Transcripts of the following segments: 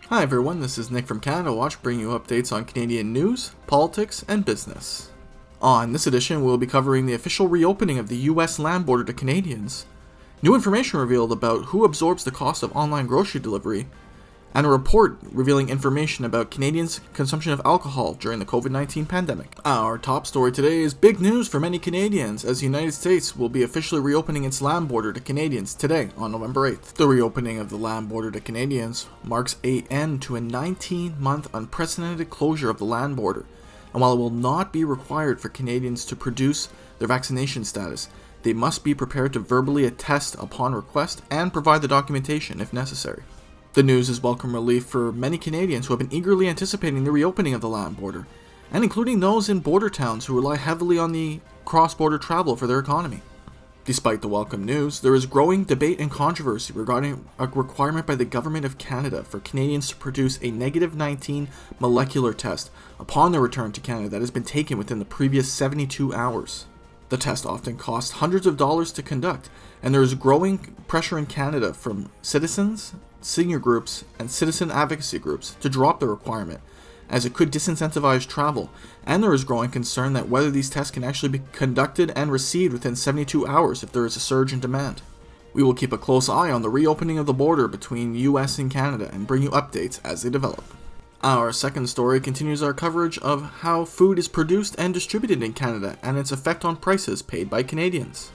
Hi everyone, this is Nick from Canada Watch bringing you updates on Canadian news, politics, and business. On this edition, we'll be covering the official reopening of the U.S. land border to Canadians, new information revealed about who absorbs the cost of online grocery delivery, and a report revealing information about Canadians' consumption of alcohol during the COVID-19 pandemic. Our top story today is big news for many Canadians, as the United States will be officially reopening its land border to Canadians today on November 8th. The reopening of the land border to Canadians marks an end to a 19-month unprecedented closure of the land border, and while it will not be required for Canadians to produce their vaccination status, they must be prepared to verbally attest upon request and provide the documentation if necessary. The news is welcome relief for many Canadians who have been eagerly anticipating the reopening of the land border, and including those in border towns who rely heavily on the cross-border travel for their economy. Despite the welcome news, there is growing debate and controversy regarding a requirement by the Government of Canada for Canadians to produce a -19 molecular test upon their return to Canada that has been taken within the previous 72 hours. The test often costs hundreds of dollars to conduct, and there is growing pressure in Canada from citizens, senior groups, and citizen advocacy groups to drop the requirement, as it could disincentivize travel, and there is growing concern that whether these tests can actually be conducted and received within 72 hours if there is a surge in demand. We will keep a close eye on the reopening of the border between US and Canada and bring you updates as they develop. Our second story continues our coverage of how food is produced and distributed in Canada and its effect on prices paid by Canadians.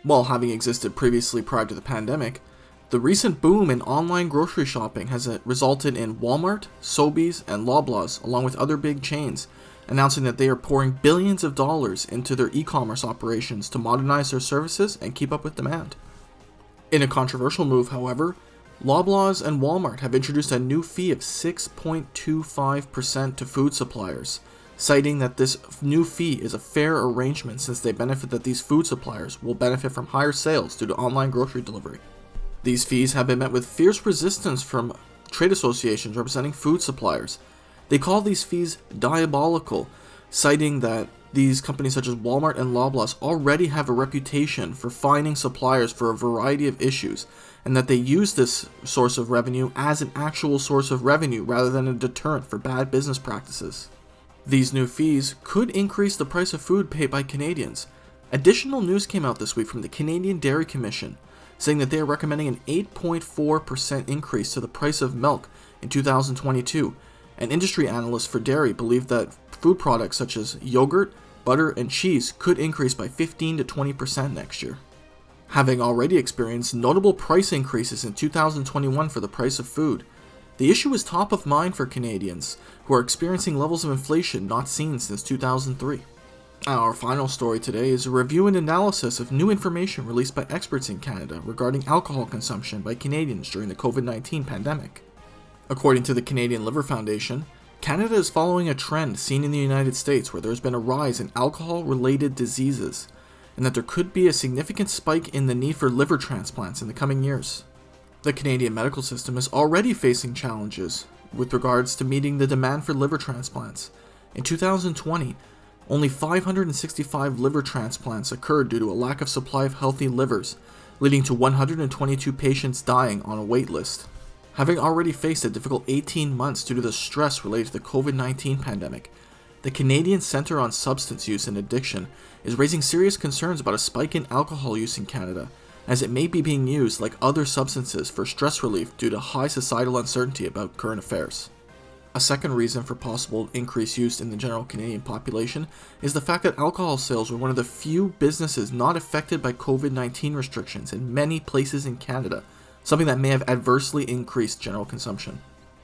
While having existed previously prior to the pandemic, the recent boom in online grocery shopping has resulted in Walmart, Sobeys, and Loblaws, along with other big chains, announcing that they are pouring billions of dollars into their e-commerce operations to modernize their services and keep up with demand. In a controversial move, however, Loblaws and Walmart have introduced a new fee of 6.25% to food suppliers, citing that this new fee is a fair arrangement since they benefit that these food suppliers will benefit from higher sales due to online grocery delivery. These fees have been met with fierce resistance from trade associations representing food suppliers. They call these fees diabolical, citing that these companies such as Walmart and Loblaws already have a reputation for fining suppliers for a variety of issues, and that they use this source of revenue as an actual source of revenue rather than a deterrent for bad business practices. These new fees could increase the price of food paid by Canadians. Additional news came out this week from the Canadian Dairy Commission, saying that they are recommending an 8.4% increase to the price of milk in 2022, and industry analysts for dairy believe that food products such as yogurt, butter, and cheese could increase by 15 to 20% next year. Having already experienced notable price increases in 2021 for the price of food, the issue is top of mind for Canadians who are experiencing levels of inflation not seen since 2003. Our final story today is a review and analysis of new information released by experts in Canada regarding alcohol consumption by Canadians during the COVID-19 pandemic. According to the Canadian Liver Foundation, Canada is following a trend seen in the United States where there has been a rise in alcohol-related diseases, and that there could be a significant spike in the need for liver transplants in the coming years. The Canadian medical system is already facing challenges with regards to meeting the demand for liver transplants. In 2020, only 565 liver transplants occurred due to a lack of supply of healthy livers, leading to 122 patients dying on a wait list. Having already faced a difficult 18 months due to the stress related to the COVID-19 pandemic, the Canadian Centre on Substance Use and Addiction is raising serious concerns about a spike in alcohol use in Canada, as it may be being used like other substances for stress relief due to high societal uncertainty about current affairs. A second reason for possible increased use in the general Canadian population is the fact that alcohol sales were one of the few businesses not affected by COVID-19 restrictions in many places in Canada, something that may have adversely increased general consumption.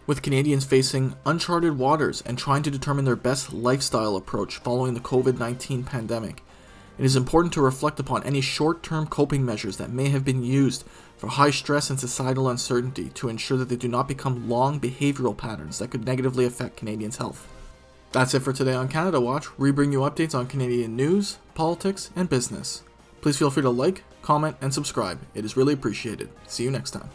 With Canadians facing uncharted waters and trying to determine their best lifestyle approach following the COVID-19 pandemic, it is important to reflect upon any short-term coping measures that may have been used for high stress and societal uncertainty to ensure that they do not become long behavioral patterns that could negatively affect Canadians' health. That's it for today on Canada Watch. We bring you updates on Canadian news, politics, and business. Please feel free to like, comment, and subscribe. It is really appreciated. See you next time.